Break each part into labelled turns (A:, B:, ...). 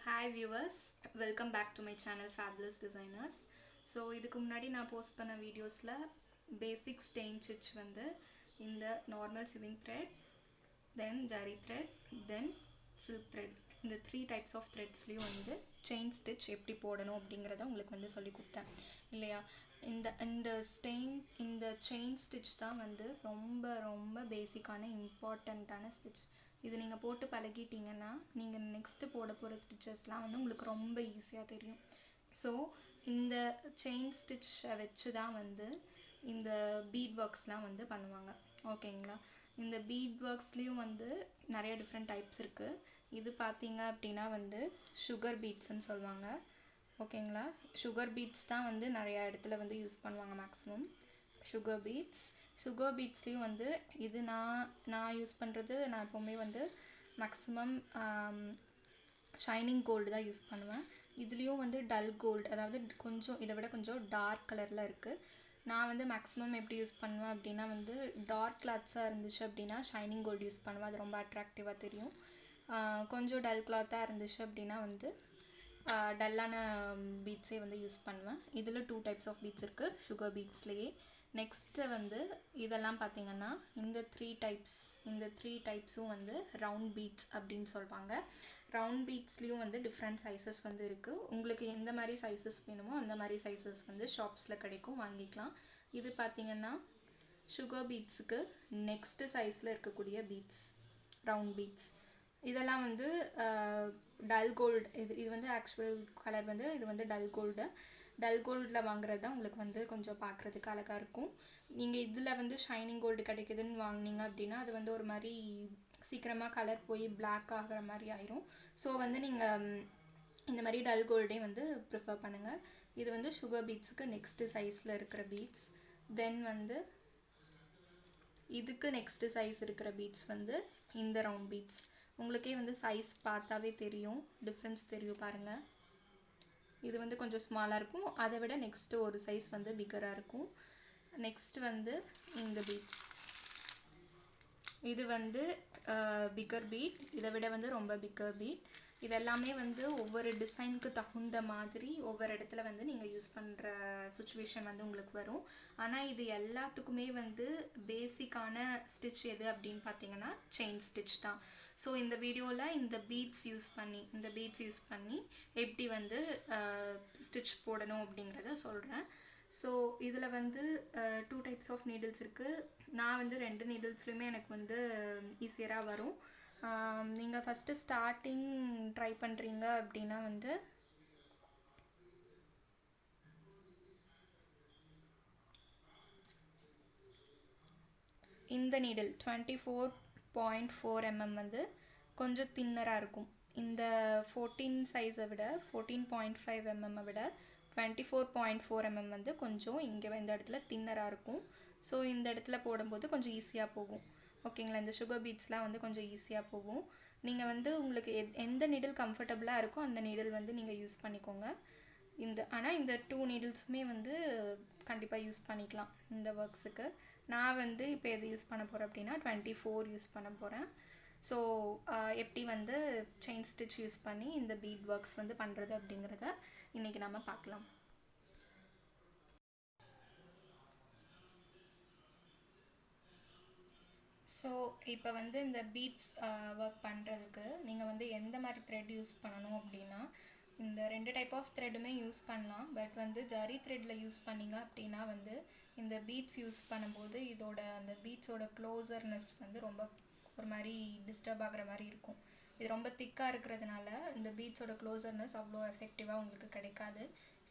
A: hi viewers, welcome back to my channel Fabulous Designers. So இதுக்கு முன்னாடி நான் post பண்ண வீடியோஸ்ல basic stain stitch வந்து இந்த normal sewing thread, then jari thread, then silk thread, இந்த 3 types of threadsலயும் வந்து chain stitch எப்படி போடணும் அப்படிங்கறத உங்களுக்கு வந்து சொல்லி கொடுத்தேன் இல்லையா. இந்த chain stitch தான் வந்து ரொம்ப பேசிக்கான இம்பார்ட்டன்ட்டான stitch. இது நீங்க போட்டு பழகிட்டீங்கன்னா நீங்க நெக்ஸ்ட் போட போற ஸ்டிச்சஸ்லாம் வந்து உங்களுக்கு ரொம்ப ஈஸியா தெரியும். ஸோ இந்த செயின் ஸ்டிச்சை வச்சு தான் வந்து இந்த பீட் ஒர்க்ஸ்லாம் வந்து பண்ணுவாங்க. ஓகேங்களா. இந்த பீட் ஒர்க்ஸ்லேயும் வந்து நிறைய டிஃப்ரெண்ட் டைப்ஸ் இருக்கு. இது பார்த்தீங்க அப்படின்னா வந்து சுகர் பீட்ஸ்ன்னு சொல்லுவாங்க. ஓகேங்களா. சுகர் பீட்ஸ் தான் வந்து நிறைய இடத்துல வந்து யூஸ் பண்ணுவாங்க மேக்ஸிமம். சுகர் பீட்ஸ்லேயும் வந்து இது நான் யூஸ் பண்ணுறது, நான் எப்போவுமே வந்து மேக்ஸிமம் ஷைனிங் கோல்டு தான் யூஸ் பண்ணுவேன். இதுலேயும் வந்து டல் கோல்டு, அதாவது கொஞ்சம் இதை விட கொஞ்சம் டார்க் கலரில் இருக்குது. நான் வந்து மேக்ஸிமம் எப்படி யூஸ் பண்ணுவேன் அப்படின்னா வந்து டார்க் கிளாத்ஸாக இருந்துச்சு அப்படின்னா ஷைனிங் கோல்டு யூஸ் பண்ணுவேன், அது ரொம்ப அட்ராக்டிவாக தெரியும். கொஞ்சம் டல் கிளாத்தாக இருந்துச்சு அப்படின்னா வந்து டல்லான பீட்ஸே வந்து யூஸ் பண்ணுவேன். இதில் 2 டைப்ஸ் ஆஃப் பீட்ஸ் இருக்குது சுகர் பீட்ஸ்லேயே. நெக்ஸ்ட்டு வந்து இதெல்லாம் பார்த்தீங்கன்னா இந்த 3 டைப்ஸும் வந்து ரவுண்ட் பீட்ஸ் அப்படின்னு சொல்லுவாங்க. ரவுண்ட் பீட்ஸ்லேயும் வந்து டிஃப்ரெண்ட் சைஸஸ் வந்து இருக்குது. உங்களுக்கு எந்த மாதிரி சைஸஸ் வேணுமோ அந்த மாதிரி சைஸஸ் வந்து ஷாப்ஸில் கிடைக்கும், வாங்கிக்கலாம். இது பார்த்தீங்கன்னா சுகர் பீட்ஸுக்கு நெக்ஸ்ட்டு சைஸில் இருக்கக்கூடிய பீட்ஸ், ரவுண்ட் பீட்ஸ். இதெல்லாம் வந்து டல் கோல்டு, இது வந்து ஆக்சுவல் கலர் வந்து இது வந்து டல் கோல்டில் வாங்குறது தான் உங்களுக்கு வந்து கொஞ்சம் பார்க்குறதுக்கு அழகாக இருக்கும். நீங்கள் இதில் வந்து ஷைனிங் கோல்டு கிடைக்குதுன்னு வாங்கினீங்க அப்படின்னா அது வந்து ஒரு மாதிரி சீக்கிரமாக கலர் போய் பிளாக் ஆகிற மாதிரி ஆயிரும். ஸோ வந்து நீங்கள் இந்த மாதிரி டல் கோல்டே வந்து ப்ரிஃபர் பண்ணுங்கள். இது வந்து சுகர் பீட்ஸுக்கு நெக்ஸ்ட்டு சைஸில் இருக்கிற பீட்ஸ். தென் வந்து இதுக்கு நெக்ஸ்ட்டு சைஸ் இருக்கிற பீட்ஸ் வந்து இந்த ரவுண்ட் பீட்ஸ். உங்களுக்கே வந்து சைஸ் பார்த்தாவே தெரியும், டிஃப்ரென்ஸ் தெரியும் பாருங்கள். இது வந்து கொஞ்சம் ஸ்மாலாக இருக்கும், அதை விட நெக்ஸ்ட்டு ஒரு சைஸ் வந்து பிக்கராக இருக்கும். நெக்ஸ்ட் வந்து இந்த பீட்ஸ், இது வந்து பிக்கர் பீட், இதை விட வந்து ரொம்ப பிக்கர் பீட். இதெல்லாமே வந்து ஒவ்வொரு டிசைனுக்கு தகுந்த மாதிரி ஒவ்வொரு இடத்துல வந்து நீங்கள் யூஸ் பண்ணுற சுச்சுவேஷன் வந்து உங்களுக்கு வரும். ஆனால் இது எல்லாத்துக்குமே வந்து பேசிக்கான ஸ்டிச் எது அப்படின்னு பார்த்தீங்கன்னா செயின் ஸ்டிச் தான். ஸோ இந்த வீடியோவில் இந்த பீட்ஸ் யூஸ் பண்ணி எப்படி வந்து ஸ்டிச் போடணும் அப்படிங்கிறத சொல்கிறேன். ஸோ இதில் வந்து 2 டைப்ஸ் ஆஃப் நீடில்ஸ் இருக்குது. நான் வந்து 2 நீடில்ஸ்லையுமே எனக்கு வந்து ஈஸியராக வரும். நீங்கள் ஃபஸ்ட்டு ஸ்டார்டிங் ட்ரை பண்ணுறீங்க அப்படின்னா வந்து இந்த நீடில் 24.4 mm வந்து கொஞ்சம் தின்னராக இருக்கும். இந்த 14 சைஸை விட 14.5 mm விட 24.4 mm வந்து கொஞ்சம் இங்கே இந்த இடத்துல தின்னராக இருக்கும். ஸோ இந்த இடத்துல போடும்போது கொஞ்சம் ஈஸியாக போகும். ஓகேங்களா. இந்த சுகர் பீட்ஸ்லாம் வந்து கொஞ்சம் ஈஸியாக போகும். நீங்கள் வந்து உங்களுக்கு எந்த நீடில் கம்ஃபர்டபுளாக இருக்கோ அந்த நீடில் வந்து நீங்கள் யூஸ் பண்ணிக்கோங்க. ஆனால் இந்த 2 நீடில்ஸுமே வந்து கண்டிப்பாக யூஸ் பண்ணிக்கலாம் இந்த ஒர்க்ஸுக்கு. நான் வந்து இப்போ எது யூஸ் பண்ண போகிறேன் அப்படின்னா 24 யூஸ் பண்ண போகிறேன். ஸோ எப்படி வந்து செயின் ஸ்டிச் யூஸ் பண்ணி இந்த பீட் ஒர்க்ஸ் வந்து பண்ணுறது அப்படிங்கிறத இன்றைக்கி நம்ம பார்க்கலாம். ஸோ இப்போ வந்து இந்த பீட்ஸ் ஒர்க் பண்ணுறதுக்கு நீங்கள் வந்து எந்த மாதிரி த்ரெட் யூஸ் பண்ணணும் அப்படின்னா இந்த 2 டைப் ஆஃப் த்ரெட்டுமே யூஸ் பண்ணலாம். பட் வந்து ஜரி த்ரெட்டில் யூஸ் பண்ணிங்க அப்படின்னா வந்து இந்த பீட்ஸ் யூஸ் பண்ணும்போது அந்த பீட்ஸோட க்ளோசர்னஸ் வந்து ரொம்ப ஒரு மாதிரி டிஸ்டர்ப் ஆகிற மாதிரி இருக்கும். இது ரொம்ப திக்காக இருக்கிறதுனால இந்த பீட்ஸோட க்ளோசர்னஸ் அவ்வளோ எஃபெக்டிவாக உங்களுக்கு கிடைக்காது.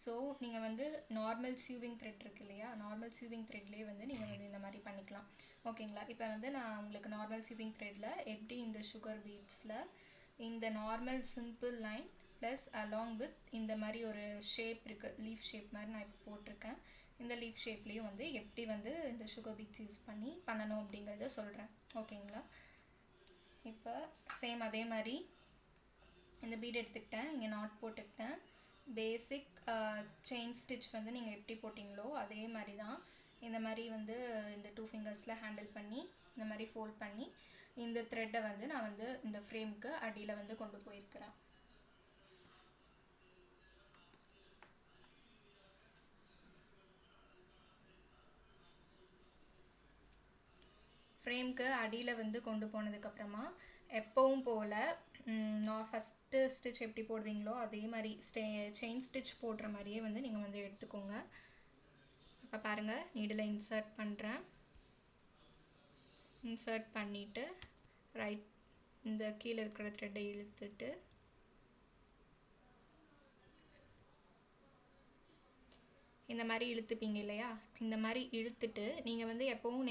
A: ஸோ நீங்கள் வந்து நார்மல் சியூவிங் த்ரெட் இருக்கு இல்லையா, நார்மல் சியூவிங் த்ரெட்லேயே வந்து நீங்கள் வந்து இந்த மாதிரி பண்ணிக்கலாம். ஓகேங்களா. இப்போ வந்து நான் உங்களுக்கு நார்மல் சியூவிங் த்ரெட்டில் எப்படி இந்த சுகர் பீட்ஸில் இந்த normal simple line plus along with இந்த மாதிரி ஒரு ஷேப் இருக்குது, லீஃப் ஷேப் மாதிரி நான் இப்போ போட்டிருக்கேன். இந்த லீஃப் ஷேப்லேயும் வந்து எப்படி வந்து இந்த சுகர் பீட்ஸ் யூஸ் பண்ணி பண்ணணும் அப்படிங்கிறத சொல்கிறேன். ஓகேங்களா. இப்போ சேம் அதே மாதிரி இந்த பீட் எடுத்துக்கிட்டேன், இங்கே நாட் போட்டுக்கிட்டேன். பேசிக் செயின் ஸ்டிச் வந்து நீங்கள் எப்படி போட்டிங்களோ அதே மாதிரி தான் இந்த மாதிரி வந்து இந்த 2 ஃபிங்கர்ஸில் ஹேண்டில் பண்ணி இந்த மாதிரி ஃபோல்ட் பண்ணி இந்த த்ரெட்டை வந்து நான் வந்து இந்த ஃப்ரேமுக்கு அடியில் வந்து கொண்டு போயிருக்கிறேன். ஃப்ரேம்க்கு அடியில் வந்து கொண்டு போனதுக்கப்புறமா எப்பவும் போல் நான் ஃபஸ்ட்டு ஸ்டிச் எப்படி போடுவீங்களோ அதே மாதிரி செயின் ஸ்டிச் போடுற மாதிரியே வந்து நீங்கள் வந்து எடுத்துக்கோங்க. இப்போ பாருங்கள், நீடில் இன்சர்ட் பண்ணுறேன். இன்சர்ட் பண்ணிவிட்டு ரைட் இந்த கீழே இருக்கிற த்ரெட்டை இழுத்துட்டு இந்த மாதிரி இழுத்துப்பீங்க இல்லையா, இந்த மாதிரி இழுத்துட்டு நீங்கள் வந்து எப்போவும்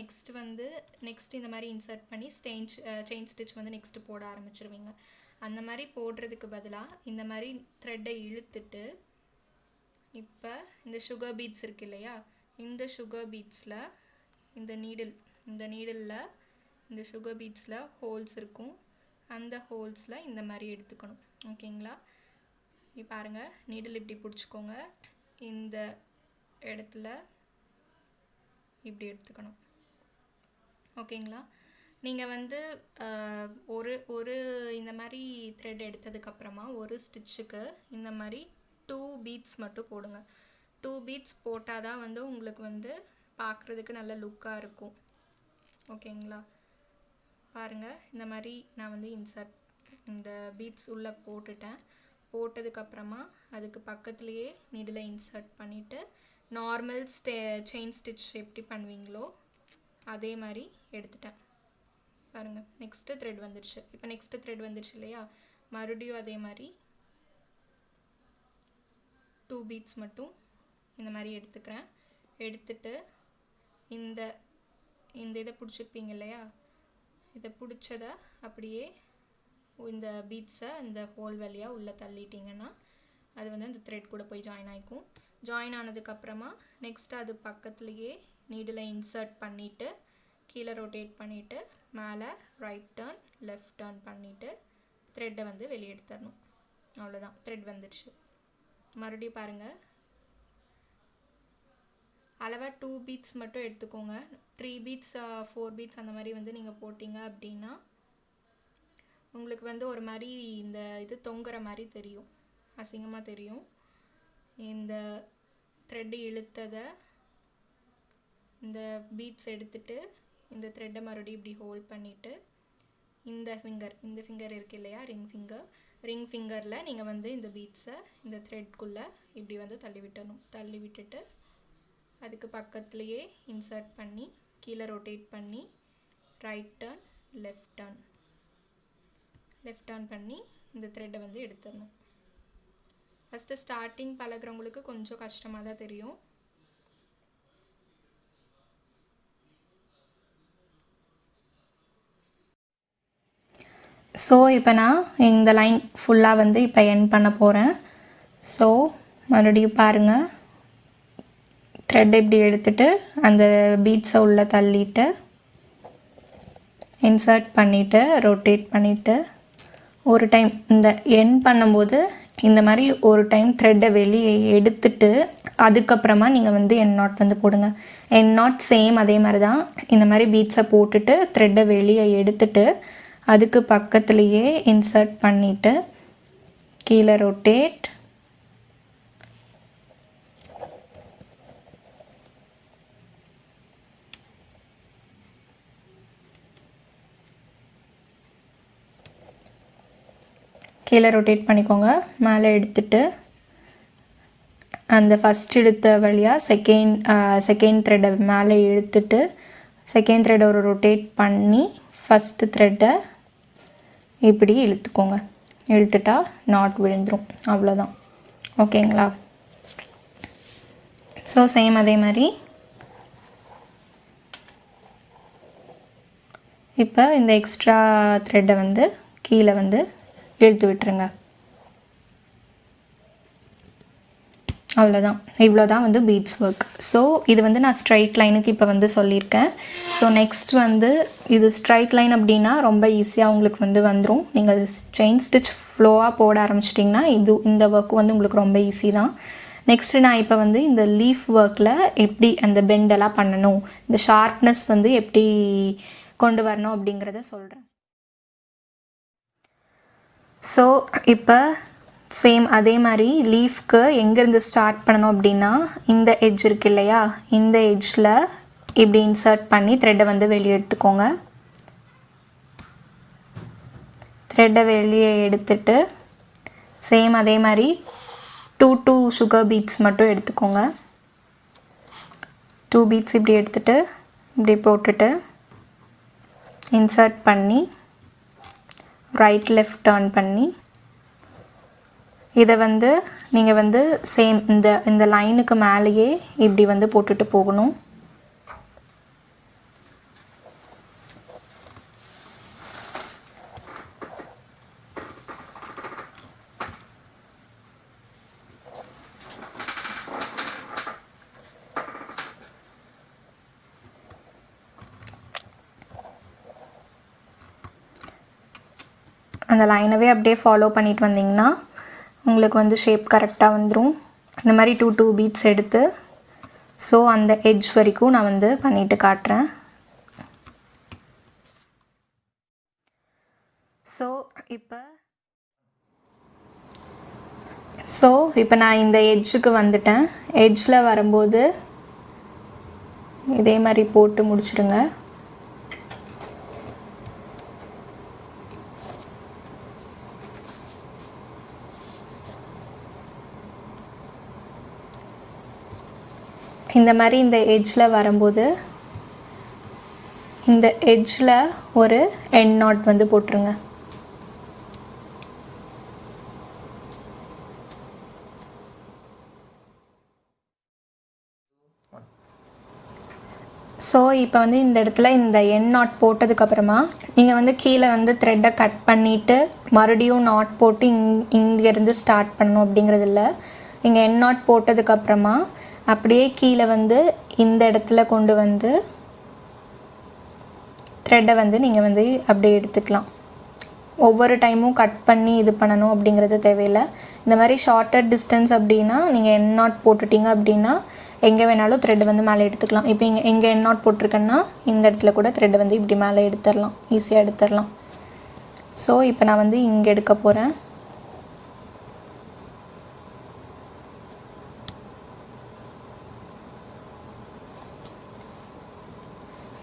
A: நெக்ஸ்ட் இந்த மாதிரி இன்சர்ட் பண்ணி செயின் ஸ்டிச் வந்து நெக்ஸ்ட்டு போட ஆரம்பிச்சிருவீங்க. அந்த மாதிரி போடுறதுக்கு பதிலாக இந்த மாதிரி த்ரெட்டை இழுத்துட்டு இப்போ இந்த சுகர் பீட்ஸ் இருக்கு இல்லையா, இந்த சுகர் பீட்ஸில் இந்த நீடிலில் இந்த சுகர் பீட்ஸில் ஹோல்ஸ் இருக்கும், அந்த ஹோல்ஸில் இந்த மாதிரி எடுத்துக்கணும். ஓகேங்களா? இப்போ பாருங்கள், நீடில் இப்படி பிடிச்சிக்கோங்க, இந்த இடத்துல இப்படி எடுத்துக்கணும். ஓகேங்களா? நீங்கள் வந்து ஒரு இந்த மாதிரி த்ரெட் எடுத்ததுக்கப்புறமா ஒரு ஸ்டிச்சுக்கு இந்த மாதிரி 2 பீட்ஸ் மட்டும் போடுங்க. 2 பீட்ஸ் போட்டால் தான் வந்து உங்களுக்கு வந்து பார்க்குறதுக்கு நல்ல லுக்காக இருக்கும். ஓகேங்களா? பாருங்கள், இந்த மாதிரி நான் வந்து இந்த பீட்ஸ் உள்ளே போட்டதுக்கப்புறமா அதுக்கு பக்கத்துலேயே நீடில் இன்சர்ட் பண்ணிவிட்டு நார்மல் செயின் ஸ்டிச் எப்படி பண்ணுவீங்களோ அதே மாதிரி எடுத்துட்டேன். பாருங்கள், நெக்ஸ்ட்டு த்ரெட் வந்துடுச்சு. இப்போ நெக்ஸ்ட்டு த்ரெட் வந்துடுச்சு இல்லையா, மறுபடியும் அதே மாதிரி 2 பீட்ஸ் மட்டும் இந்த மாதிரி எடுத்துக்கிறேன். எடுத்துட்டு இந்த இதை பிடிச்சிருப்பீங்க இல்லையா, இதை பிடிச்சதை அப்படியே இந்த பீட்ஸை இந்த ஹோல் வழியாக உள்ளே தள்ளிட்டிங்கன்னா அது வந்து அந்த த்ரெட் கூட போய் ஜாயின் ஆகிக்கும். ஜாயின் ஆனதுக்கப்புறமா நெக்ஸ்ட் அது பக்கத்துலேயே நீடில் இன்சர்ட் பண்ணிவிட்டு கீழே ரொட்டேட் பண்ணிவிட்டு மேலே ரைட் டர்ன் லெஃப்ட் டர்ன் பண்ணிவிட்டு த்ரெட்டை வந்து வெளியே எடுத்துடணும். அவ்வளோதான், த்ரெட் வந்துடுச்சு. மறுபடியும் பாருங்கள், அளவாக 2 பீட்ஸ் மட்டும் எடுத்துக்கோங்க. 3 பீட்ஸ் 4 பீட்ஸ் அந்த மாதிரி வந்து நீங்கள் போட்டிங்க அப்படின்னா உங்களுக்கு வந்து ஒரு மாதிரி இந்த இது தொங்குற மாதிரி தெரியும், அசிங்கமாக தெரியும். இந்த த்ரெட்டு இழுத்ததை இந்த பீட்ஸ் எடுத்துட்டு இந்த த்ரெட்டை மறுபடியும் இப்படி ஹோல்ட் பண்ணிவிட்டு இந்த ஃபிங்கர் இருக்கு இல்லையா, ரிங் ஃபிங்கரில் நீங்கள் வந்து இந்த பீட்ஸை இந்த த்ரெட்குள்ளே இப்படி வந்து தள்ளி விட்டுட்டு அதுக்கு பக்கத்துலேயே இன்சர்ட் பண்ணி கீழே ரொட்டேட் பண்ணி ரைட் டர்ன் லெஃப்ட் டர்ன் பண்ணி இந்த த்ரெட்டை வந்து எடுத்துடணும். ஃபஸ்ட்டு ஸ்டார்டிங் பழகிறவங்களுக்கு கொஞ்சம் கஷ்டமாக தான் தெரியும். ஸோ இப்போ நான் இந்த லைன் ஃபுல்லாக வந்து இப்போ எண்ட் பண்ண போகிறேன். ஸோ மறுபடியும் பாருங்கள், த்ரெட் இப்படி எடுத்துகிட்டு அந்த பீட்ஸை உள்ளே தள்ளிட்டு இன்சர்ட் பண்ணிவிட்டு ரொட்டேட் பண்ணிவிட்டு ஒரு டைம் இந்த எண்ட் பண்ணும்போது இந்த மாதிரி ஒரு டைம் த்ரெட்டை வெளியே எடுத்துட்டு அதுக்கப்புறமா நீங்கள் வந்து எண்ட் நாட் வந்து போடுங்க. எண்ட் நாட் சேம் அதே மாதிரி தான், இந்த மாதிரி பீட்ஸை போட்டுட்டு த்ரெட்டை வெளியே எடுத்துட்டு அதுக்கு பக்கத்துலேயே இன்சர்ட் பண்ணிவிட்டு கீழே ரொட்டேட் பண்ணிக்கோங்க. மேலே எடுத்துட்டு அந்த ஃபஸ்ட் இழுத்த வழியாக செகண்ட் த்ரெட்டை மேலே இழுத்துட்டு செகண்ட் த்ரெட்டை ஒரு ரொட்டேட் பண்ணி ஃபஸ்ட்டு த்ரெட்டை இப்படி இழுத்துக்கோங்க. இழுத்துட்டா நாட் விழுந்துடும். அவ்வளோதான். ஓகேங்களா? ஸோ சேம் அதே மாதிரி இப்போ இந்த எக்ஸ்ட்ரா த்ரெட்டை வந்து கீழே வந்து இழுத்து விட்டுருங்க. அவ்வளோதான். இவ்வளோ தான் வந்து பீட்ஸ் ஒர்க். ஸோ இது வந்து நான் ஸ்ட்ரைட் லைனுக்கு இப்போ வந்து சொல்லியிருக்கேன். ஸோ நெக்ஸ்ட் வந்து இது ஸ்ட்ரைட் லைன் அப்படின்னா ரொம்ப ஈஸியாக உங்களுக்கு வந்து வந்துடும். நீங்கள் செயின் ஸ்டிச் ஃப்ளோவாக போட ஆரம்பிச்சிட்டிங்கன்னா இந்த ஒர்க் வந்து உங்களுக்கு ரொம்ப ஈஸி தான். நெக்ஸ்ட்டு நான் இப்போ வந்து இந்த லீஃப் ஒர்க்கில் எப்படி அந்த பெண்டெல்லாம் பண்ணணும், இந்த ஷார்ப்னஸ் வந்து எப்படி கொண்டு வரணும் அப்படிங்கிறத சொல்கிறேன். ஸோ இப்போ சேம் அதே மாதிரி லீஃப்க்கு எங்கேருந்து ஸ்டார்ட் பண்ணணும் அப்படின்னா இந்த எட்ஜ் இருக்கு இல்லையா, இந்த எட்ஜில் இப்படி இன்சர்ட் பண்ணி த்ரெட்டை வந்து வெளியே எடுத்துக்கோங்க. த்ரெட்டை வெளியே எடுத்துட்டு சேம் அதே மாதிரி 2 சுகர் பீட்ஸ் மட்டும் எடுத்துக்கோங்க. 2 பீட்ஸ் இப்படி எடுத்துட்டு இப்படி போட்டுட்டு இன்சர்ட் பண்ணி ரைட் லெஃப்ட் டர்ன் பண்ணி இதை வந்து நீங்கள் வந்து சேம் இந்த லைனுக்கு மேலேயே இப்படி வந்து போட்டுட்டு போகணும். அந்த லைனவே அப்படியே ஃபாலோ பண்ணிட்டு வந்தீங்கன்னா உங்களுக்கு வந்து ஷேப் கரெக்டாக வந்துடும். இந்த மாதிரி 2 பீட்ஸ் எடுத்து ஸோ அந்த எட்ஜ் வரைக்கும் நான் வந்து பண்ணிட்டு காட்டுறேன். ஸோ இப்போ நான் இந்த எட்ஜுக்கு வந்துட்டேன். எட்ஜில் வரும்போது இதே மாதிரி போட்டு முடிச்சிடுங்க. இந்த மாதிரி இந்த எட்ஜில் வரும்போது இந்த எட்ஜில் ஒரு எண்ட் நாட் வந்து போட்டுருங்க. ஸோ இப்போ வந்து இந்த இடத்துல இந்த எண்ட் நாட் போட்டதுக்கப்புறமா நீங்கள் வந்து கீழே வந்து த்ரெட்டை கட் பண்ணிவிட்டு மறுபடியும் நாட் போட்டு இங்கேருந்து ஸ்டார்ட் பண்ணணும் அப்படிங்கிறது இல்லை. இங்கே எண்ட் நாட் போட்டதுக்கப்புறமா அப்படியே கீழே வந்து இந்த இடத்துல கொண்டு வந்து த்ரெட்டை வந்து நீங்கள் வந்து அப்படியே எடுத்துக்கலாம். ஒவ்வொரு டைமும் கட் பண்ணி இது பண்ணணும் அப்படிங்கிறது தேவையில்லை. இந்த மாதிரி ஷார்ட்டர் டிஸ்டன்ஸ் அப்படின்னா நீங்கள் எண்ட் நாட் போட்டுட்டிங்க அப்படின்னா எங்கே வேணாலும் த்ரெட் வந்து மேலே எடுத்துக்கலாம். இப்போ எங்கே எண்ட் நாட் போட்டிருக்கேன்னா இந்த இடத்துல கூட த்ரெட் வந்து இப்படி மேலே எடுத்துடலாம், ஈஸியாக எடுத்துடலாம். ஸோ இப்போ நான் வந்து இங்கே எடுக்க போகிறேன்.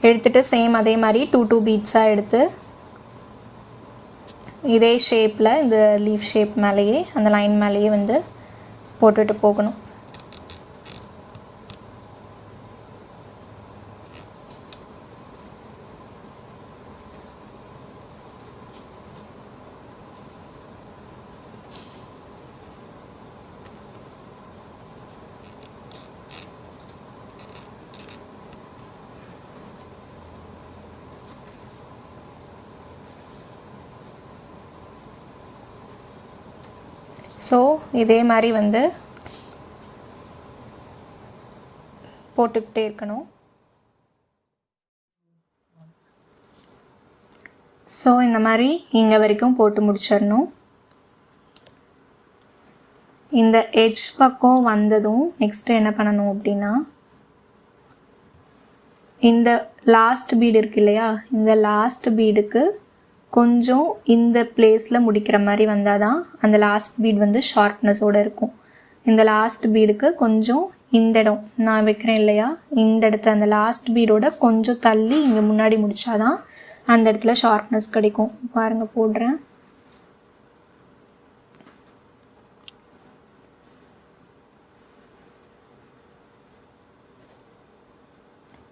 A: எடுத்துகிட்டு சேம் அதே மாதிரி 2 பீட்ஸாக எடுத்து இதே ஷேப்பில் இந்த லீஃப் ஷேப் மேலேயே அந்த லைன் மேலேயே வந்து போட்டுட்டு போகணும். ஸோ இதே மாதிரி வந்து போட்டுக்கிட்டே இருக்கணும். ஸோ இந்த மாதிரி இங்கே வரைக்கும் போட்டு முடிச்சிடணும். இந்த எட்ஜ் பக்கம் வந்ததும் நெக்ஸ்ட்டு என்ன பண்ணணும் அப்படின்னா இந்த லாஸ்ட் பீடு இருக்கு இல்லையா, இந்த லாஸ்ட் பீடுக்கு கொஞ்சம் இந்த பிளேஸில் முடிக்கிற மாதிரி வந்தால் தான் அந்த லாஸ்ட் பீட் வந்து ஷார்ப்னஸோடு இருக்கும். இந்த லாஸ்ட் பீடுக்கு கொஞ்சம் இந்த இடம் நான் வைக்கிறேன் இல்லையா, இந்த இடத்துல அந்த லாஸ்ட் பீடோட கொஞ்சம் தள்ளி இங்கே முன்னாடி முடித்தாதான் அந்த இடத்துல ஷார்ப்னஸ் கிடைக்கும். பாருங்கள் போடுறேன்.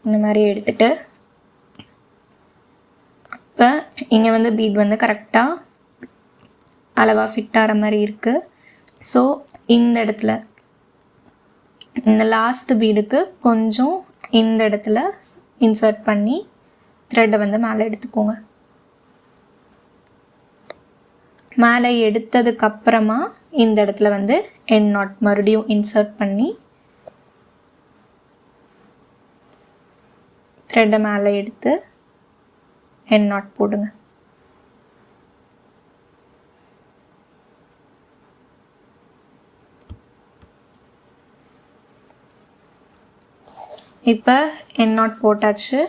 A: இந்த மாதிரி எடுத்துகிட்டு இப்போ இங்கே வந்து பீட் வந்து கரெக்டாக அளவாக ஃபிட் ஆகிற மாதிரி இருக்குது. ஸோ இந்த இடத்துல இந்த லாஸ்ட் பீடுக்கு கொஞ்சம் இந்த இடத்துல இன்சர்ட் பண்ணி த்ரெட்டை வந்து மேலே எடுத்துக்கோங்க. மேலே எடுத்ததுக்கப்புறமா இந்த இடத்துல வந்து எண்ட் நாட் மறுபடியும் இன்சர்ட் பண்ணி த்ரெட்டை மேலே எடுத்து எண்ட் நாட் போடுங்க. இப்போ எண்ட் நாட் போட்டாச்சு.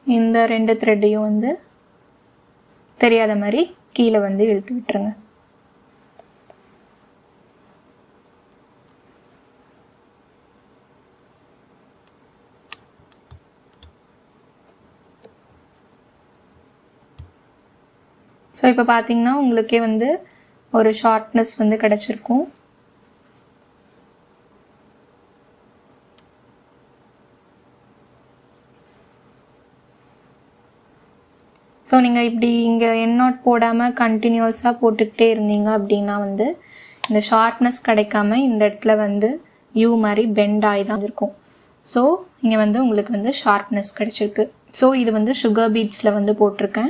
A: இந்த 2 த்ரெட்டையும் வந்து தெரியாத மாதிரி கீழே வந்து இழுத்து விட்டுருங்க. ஸோ இப்போ பார்த்தீங்கன்னா உங்களுக்கே வந்து ஒரு ஷார்ப்னஸ் வந்து கிடச்சிருக்கும். ஸோ நீங்கள் இப்படி இங்கே எண்ட் நாட் போடாமல் கண்டினியூஸாக போட்டுக்கிட்டே இருந்தீங்க அப்படின்னா வந்து இந்த ஷார்ப்னஸ் கிடைக்காம இந்த இடத்துல வந்து யூ மாதிரி பெண்ட் ஆகி தான் இருக்கும். ஸோ இங்கே வந்து உங்களுக்கு வந்து ஷார்ப்னஸ் கிடச்சிருக்கு. ஸோ இது வந்து சுகர் பீட்ஸில் வந்து போட்டிருக்கேன்.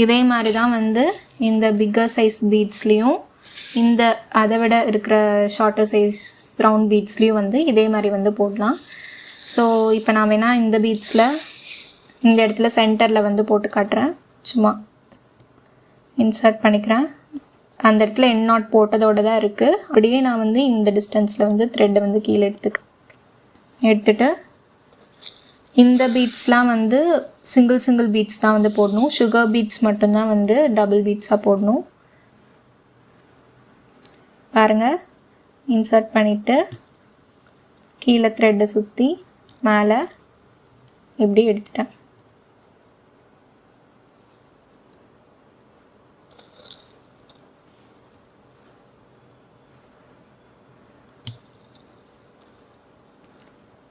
A: இதே மாதிரி தான் வந்து இந்த பிக்கர் சைஸ் பீட்ஸ்லேயும் இந்த அதை விட இருக்கிற ஷார்ட்டர் சைஸ் ரவுண்ட் பீட்ஸ்லேயும் வந்து இதே மாதிரி வந்து போடலாம். ஸோ இப்போ நான் வேணால் இந்த பீட்ஸில் இந்த இடத்துல சென்டரில் வந்து போட்டு காட்டுறேன். சும்மா இன்சர்ட் பண்ணிக்கிறேன். அந்த இடத்துல எண்ட் நாட் போட்டதோடு தான் இருக்குது. அப்படியே நான் வந்து இந்த டிஸ்டன்ஸில் வந்து த்ரெட்டை வந்து கீழே எடுத்துட்டு இந்த பீட்ஸ்லாம் வந்து சிங்கிள் பீட்ஸ் தான் வந்து போடணும். சுகர் பீட்ஸ் மட்டும்தான் வந்து டபுள் பீட்ஸாக போடணும். பாருங்கள், இன்சர்ட் பண்ணிவிட்டு கீழே த்ரெட்டை சுற்றி மேலே இப்படி எடுத்துட்டேன்.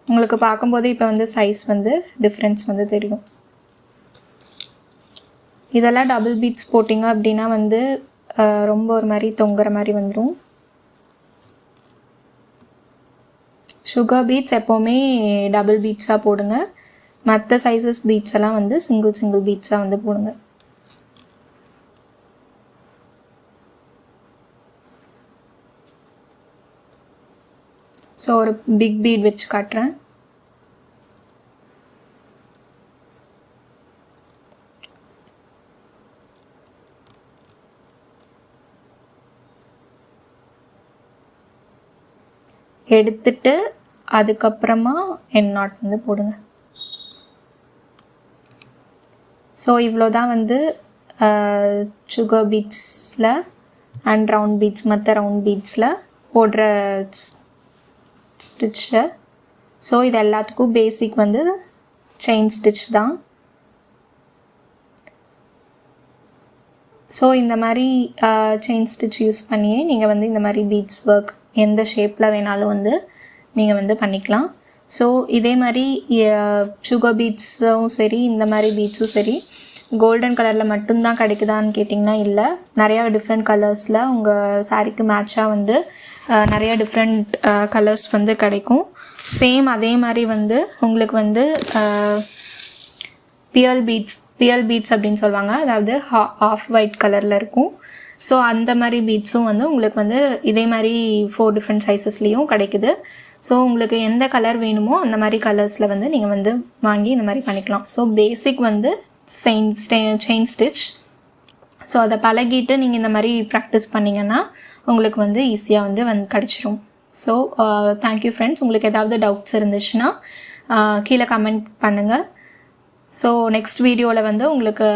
A: உங்களுக்கு பார்க்கும்போது இப்போ வந்து சைஸ் வந்து டிஃப்ரென்ஸ் வந்து தெரியும். இதெல்லாம் டபுள் பீட்ஸ் போட்டிங்க அப்படின்னா வந்து ரொம்ப ஒரு மாதிரி தொங்குற மாதிரி வந்துடும். சுகர் பீட்ஸ் எப்போவுமே டபுள் பீட்ஸாக போடுங்க. மற்ற சைஸஸ் பீட்ஸ் எல்லாம் வந்து சிங்கிள் பீட்ஸாக வந்து போடுங்க. ஸோ ஒரு பிக் பீட் வச்சு காட்டுறேன். எடுத்துட்டு அதுக்கப்புறமா எண்ட் நாட் வந்து போடுங்க. ஸோ இவ்வளோ தான் வந்து சுகர் பீட்ஸில் அண்ட் ரவுண்ட் பீட்ஸ் மற்ற ரவுண்ட் பீட்ஸில் போடுற ஸ்டிச்சு. ஸோ இது எல்லாத்துக்கும் பேசிக் வந்து செயின் ஸ்டிச் தான். ஸோ இந்த மாதிரி செயின் ஸ்டிச் யூஸ் பண்ணியே நீங்கள் வந்து இந்த மாதிரி பீட்ஸ் ஒர்க் எந்த ஷேப்பில் வேணாலும் வந்து நீங்கள் வந்து பண்ணிக்கலாம். ஸோ இதே மாதிரி சுகர் பீட்ஸும் சரி இந்த மாதிரி பீட்ஸும் சரி கோல்டன் கலரில் மட்டும்தான் கிடைக்குதான்னு கேட்டிங்கன்னா இல்லை, நிறையா டிஃப்ரெண்ட் கலர்ஸில் உங்கள் சாரீக்கு மேட்சாக வந்து நிறையா டிஃப்ரெண்ட் கலர்ஸ் வந்து கிடைக்கும். சேம் அதே மாதிரி வந்து உங்களுக்கு வந்து பியல் பீட்ஸ் அப்படின்னு சொல்லுவாங்க. அதாவது ஆஃப் ஒயிட் கலரில் இருக்கும். ஸோ அந்த மாதிரி பீட்ஸும் வந்து உங்களுக்கு வந்து இதே மாதிரி 4 டிஃப்ரெண்ட் சைஸஸ்லேயும் கிடைக்குது. ஸோ உங்களுக்கு எந்த கலர் வேணுமோ அந்த மாதிரி கலர்ஸில் வந்து நீங்கள் வந்து வாங்கி இந்த மாதிரி பண்ணிக்கலாம். ஸோ பேசிக் வந்து செயின் ஸ்டிச். ஸோ அதை பழகிட்டு நீங்கள் இந்த மாதிரி ப்ராக்டிஸ் பண்ணிங்கன்னா உங்களுக்கு வந்து ஈஸியாக வந்து கிடச்சிரும். So thank you friends. உங்களுக்கு ஏதாவது டவுட்ஸ் இருந்துச்சுன்னா கீழே கமெண்ட் பண்ணுங்கள். ஸோ நெக்ஸ்ட் வீடியோவில் வந்து உங்களுக்கு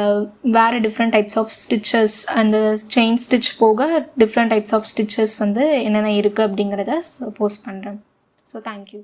A: வேறு டிஃப்ரெண்ட் டைப்ஸ் ஆஃப் ஸ்டிச்சஸ் அந்த செயின் ஸ்டிச் போக டிஃப்ரெண்ட் டைப்ஸ் ஆஃப் ஸ்டிச்சஸ் வந்து என்னென்ன இருக்குது அப்படிங்கிறத போஸ்ட் பண்ணுறேன். So thank you.